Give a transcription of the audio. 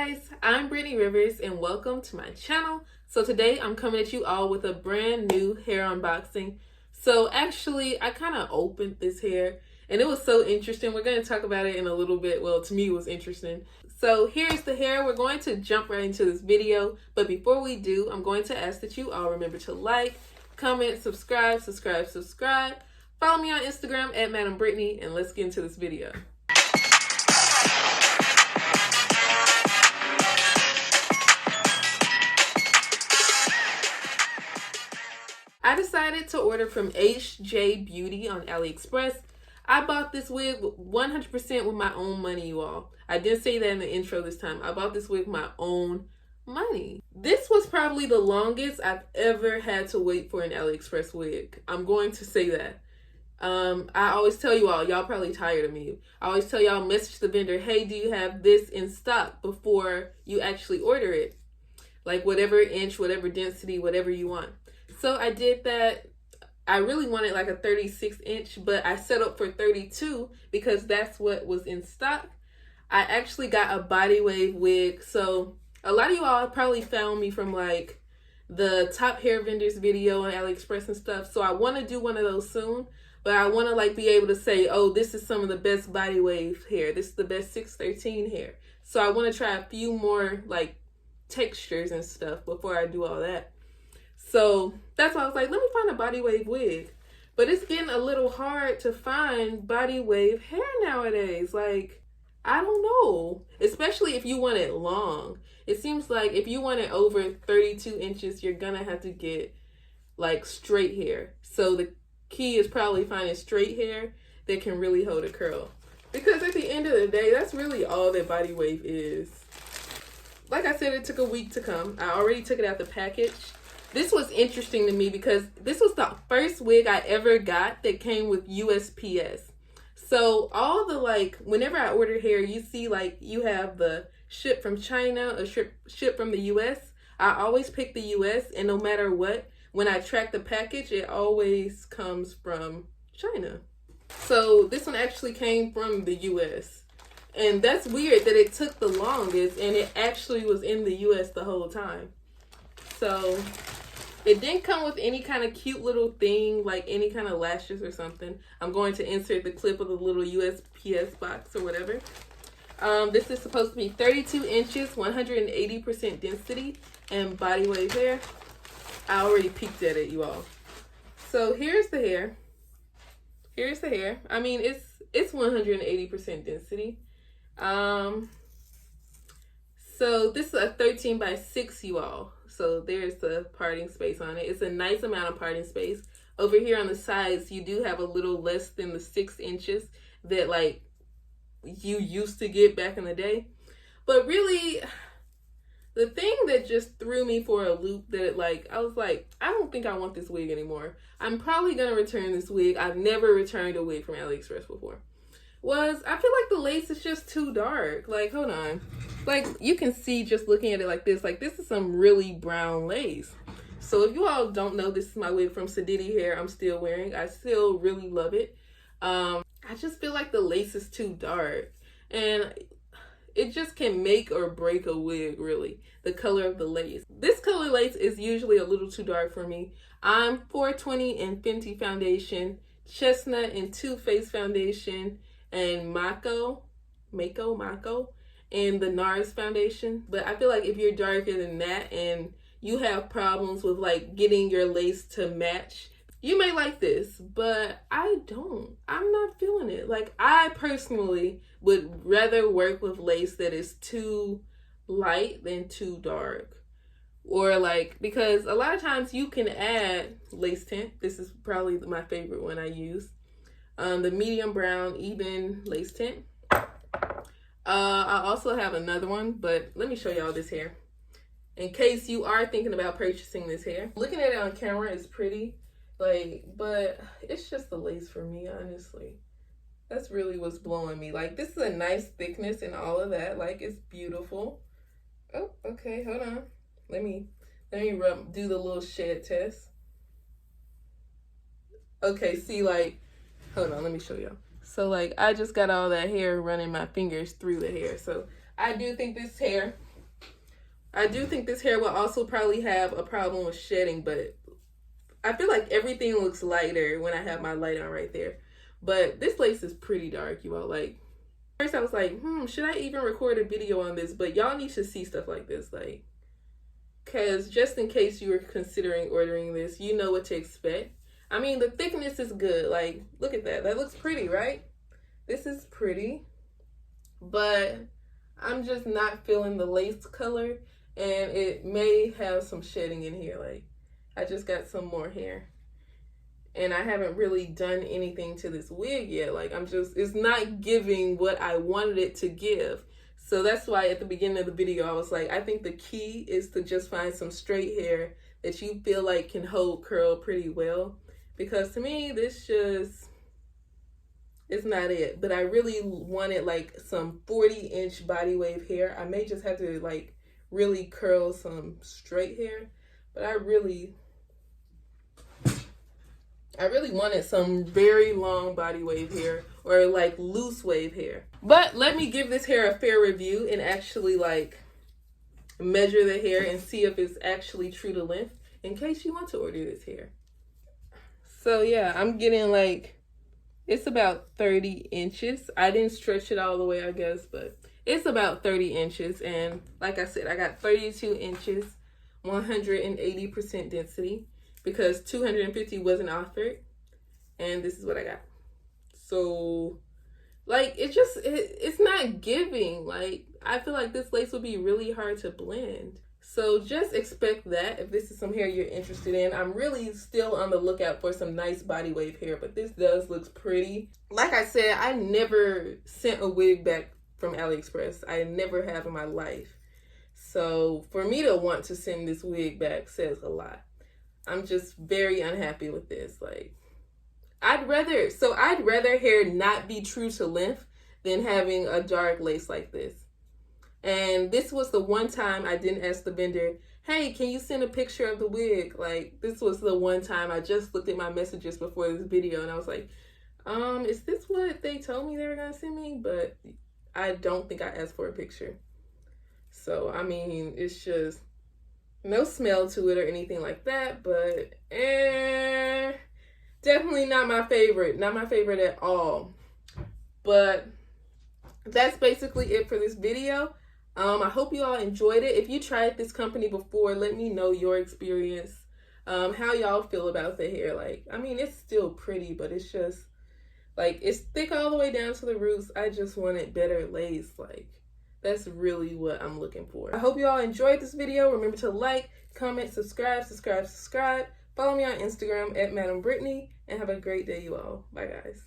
guys, I'm Brittany Rivers and welcome to my channel. So today I'm coming at you all with a brand new hair unboxing. So actually I kind of opened this hair and it was so interesting. We're going to talk about it in a little bit. Well, to me it was interesting. So here's the hair. We're going to jump right into this video. But before we do, I'm going to ask that you all remember to like, comment, subscribe. Follow me on Instagram at Madam Brittany and let's get into this video. I decided to order from HJ Beauty on AliExpress. I bought this wig 100% with my own money, you all. I didn't say that in the intro this time. I bought this wig with my own money. This was probably the longest I've ever had to wait for an AliExpress wig. I'm going to say that. I always tell you all, y'all probably tired of me. I always tell y'all, message the vendor, hey, do you have this in stock before you actually order it? Like whatever inch, whatever density, whatever you want. So I did that. I really wanted like a 36 inch, but I set up for 32 because that's what was in stock. I actually got a body wave wig. So a lot of you all probably found me from like the top hair vendors video on AliExpress and stuff. So I want to do one of those soon, but I want to like be able to say, oh, this is some of the best body wave hair. This is the best 613 hair. So I want to try a few more like textures and stuff before I do all that. So that's why I was like, let me find a body wave wig. But it's getting a little hard to find body wave hair nowadays. Like, I don't know. Especially if you want it long. It seems like if you want it over 32 inches, you're going to have to get like straight hair. So the key is probably finding straight hair that can really hold a curl. Because at the end of the day, that's really all that body wave is. Like I said, it took a week to come. I already took it out the package. This was interesting to me because this was the first wig I ever got that came with USPS. So all the like, whenever I order hair, you see like you have the ship from China or ship from the US. I always pick the US, and no matter what, when I track the package, it always comes from China. So this one actually came from the US. And that's weird that it took the longest and it actually was in the US the whole time. So it didn't come with any kind of cute little thing, like any kind of lashes or something. I'm going to insert the clip of the little USPS box or whatever. This is supposed to be 32 inches, 180% density, and body wave hair. I already peeked at it, you all. So here's the hair. Here's the hair. I mean, it's 180% density. So this is a 13 by 6, you all. So there's the parting space on it. It's a nice amount of parting space. Over here on the sides, you do have a little less than the 6 inches that like you used to get back in the day. But really, the thing that just threw me for a loop that like, I was like, I don't think I want this wig anymore. I'm probably going to return this wig. I've never returned a wig from AliExpress before. Was I feel like the lace is just too dark. Like, hold on. Like, you can see just looking at it like this is some really brown lace. So if you all don't know, this is my wig from Sadiddy hair I'm still wearing. I still really love it. I just feel like the lace is too dark. And it just can make or break a wig, really. The color of the lace. This color lace is usually a little too dark for me. I'm 420 in Fenty foundation, Chestnut in Too Faced foundation, and Mako in the NARS foundation. But I feel like if you're darker than that and you have problems with like getting your lace to match, you may like this, but I don't. I'm not feeling it. Like, I personally would rather work with lace that is too light than too dark. Or like, because a lot of times you can add lace tint. This is probably my favorite one I use. The medium brown even lace tint. I also have another one, but let me show y'all this hair in case you are thinking about purchasing this hair. Looking at it on camera is pretty, like, but it's just the lace for me, honestly. That's really what's blowing me. Like, this is a nice thickness and all of that. Like, it's beautiful. Oh, okay, hold on. Let me do the little shed test. Okay, see, like, hold on, let me show y'all. So like I just got all that hair running my fingers through the hair. So I do think this hair I do think this hair will also probably have a problem with shedding, but I feel like everything looks lighter when I have my light on right there. But this lace is pretty dark, you all. Like, first I was like, should I even record a video on this? But y'all need to see stuff like this, like, because just in case you were considering ordering this, you know what to expect. I mean, the thickness is good. Like, look at that. That looks pretty, right? This is pretty. But I'm just not feeling the lace color. And it may have some shedding in here. Like, I just got some more hair. And I haven't really done anything to this wig yet. Like, it's not giving what I wanted it to give. So that's why at the beginning of the video, I was like, I think the key is to just find some straight hair that you feel like can hold curl pretty well. Because to me, this just is not it. But I really wanted like some 40-inch body wave hair. I may just have to like really curl some straight hair. But I really wanted some very long body wave hair or like loose wave hair. But let me give this hair a fair review and actually like measure the hair and see if it's actually true to length in case you want to order this hair. So yeah, I'm getting like, it's about 30 inches. I didn't stretch it all the way, I guess, but it's about 30 inches. And like I said, I got 32 inches, 180% density because 250 wasn't offered. And this is what I got. So like, it's not giving. Like, I feel like this lace would be really hard to blend. So just expect that if this is some hair you're interested in. I'm really still on the lookout for some nice body wave hair, but this does look pretty. Like I said, I never sent a wig back from AliExpress. I never have in my life. So for me to want to send this wig back says a lot. I'm just very unhappy with this. Like, I'd rather hair not be true to length than having a dark lace like this. And this was the one time I didn't ask the vendor, hey, can you send a picture of the wig? Like, this was the one time I just looked at my messages before this video and I was like, is this what they told me they were gonna send me? But I don't think I asked for a picture. So, I mean, it's just no smell to it or anything like that, but definitely not my favorite. Not my favorite at all. But that's basically it for this video. I hope you all enjoyed it. If you tried this company before, let me know your experience. How y'all feel about the hair. Like, I mean, it's still pretty, but it's just, like, it's thick all the way down to the roots. I just wanted better lace. Like, that's really what I'm looking for. I hope you all enjoyed this video. Remember to like, comment, subscribe. Follow me on Instagram at Madam Brittany, and have a great day, you all. Bye, guys.